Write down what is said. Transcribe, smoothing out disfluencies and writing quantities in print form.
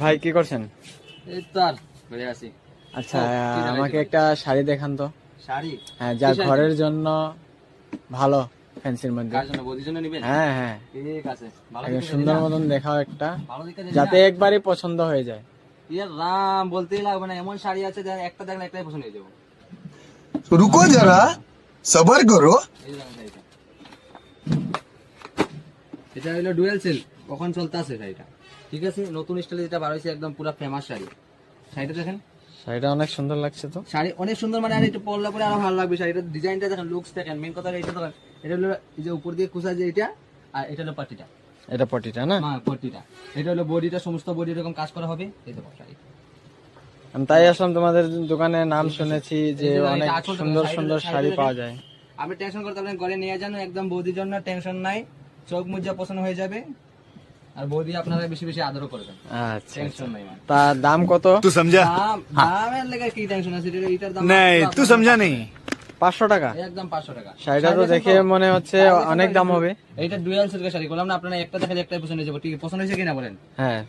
ভাই কি করছেন? এই তো আর ঘুরে আসি। আচ্ছা, কি আমাকে দেখাইতে একটা শাড়ি দেখান তো। শাড়ি? হ্যাঁ, যা কি শাড়ি? ঘরের জন্য ভালো, ফ্যান্সির মধ্যে। কার জন্য? বৌদির জন্য নিবেন? হ্যাঁ হ্যাঁ, ঠিক আছে, ভালো একটা দেখে সুন্দর দিলাম। মতন দেখাও একটা, ভালো দেখে যাতে দিলাম। একবারই পছন্দ হয়ে যায়। ইয়ে রাম, বলতেই লাগবে না, এমন শাড়ি আছে যে একটা দেখলে একটাই পছন্দ হয়ে যাবে। रुको जरा सबर करो। এই দেখেন শাড়িটা। এটা হলো ডুয়েল সিল্ক, কখন চলতে আছে শাড়িটা, ঠিক আছে? নতুন স্টাইলে যেটা বার হয়েছে, একদম পুরো ফেমাস শাড়ি। শাড়িটা দেখেন, শাড়িটা অনেক সুন্দর লাগছে তো। শাড়ি অনেক সুন্দর, মানে আর একটু পরলে পরে আরো ভালো লাগবে। শাড়িটার ডিজাইনটা দেখেন, লুকস দেখেন, মেন কথা এটা দেখেন। এটা হলো এই যে উপর দিয়ে কুচা যে এটা, আর এটা হলো পাটিটা। এটা পটিটা না? হ্যাঁ, পট্টিটা। এটা হলো বডিটা, সমস্ত বডি এরকম কাজ করা হবে। এই দেখো শাড়ি। আমি তাই আসলাম, তোমাদের দোকানে নাম শুনেছি যে এই যে অনেক এটা আসল সুন্দর শাড়িটা, সুন্দর শাড়িটা শাড়ি দেখেন। পাওয়া যায়। আপনি টেনশন করতে পারেন, ঘরে নিয়ে যান, একদম বৌদির জন্য টেনশন নাই, চোখ মুজা পছন্দ হয়ে যাবে। আর বৌদি আপনারা বেশি বেশি আদরও করবেন, আচ্ছা, টেনশন নাই। মানে তা দাম কত? तू समझा দামের লেগে কি টেনশন আছে? এটার দাম नहीं, মাত্র तू समझा नहीं। 500 টাকা? একদম 500 টাকা। শাড়িটা তো দেখে মনে হচ্ছে অনেক দাম হবে। এইটা ডুয়াল সিল্কের শাড়ি, বললাম না আপনারা একটা দেখে একটাই পছন্দ হয়ে যাবে। ঠিক পছন্দ হয়েছে কিনা বলেন? হ্যাঁ।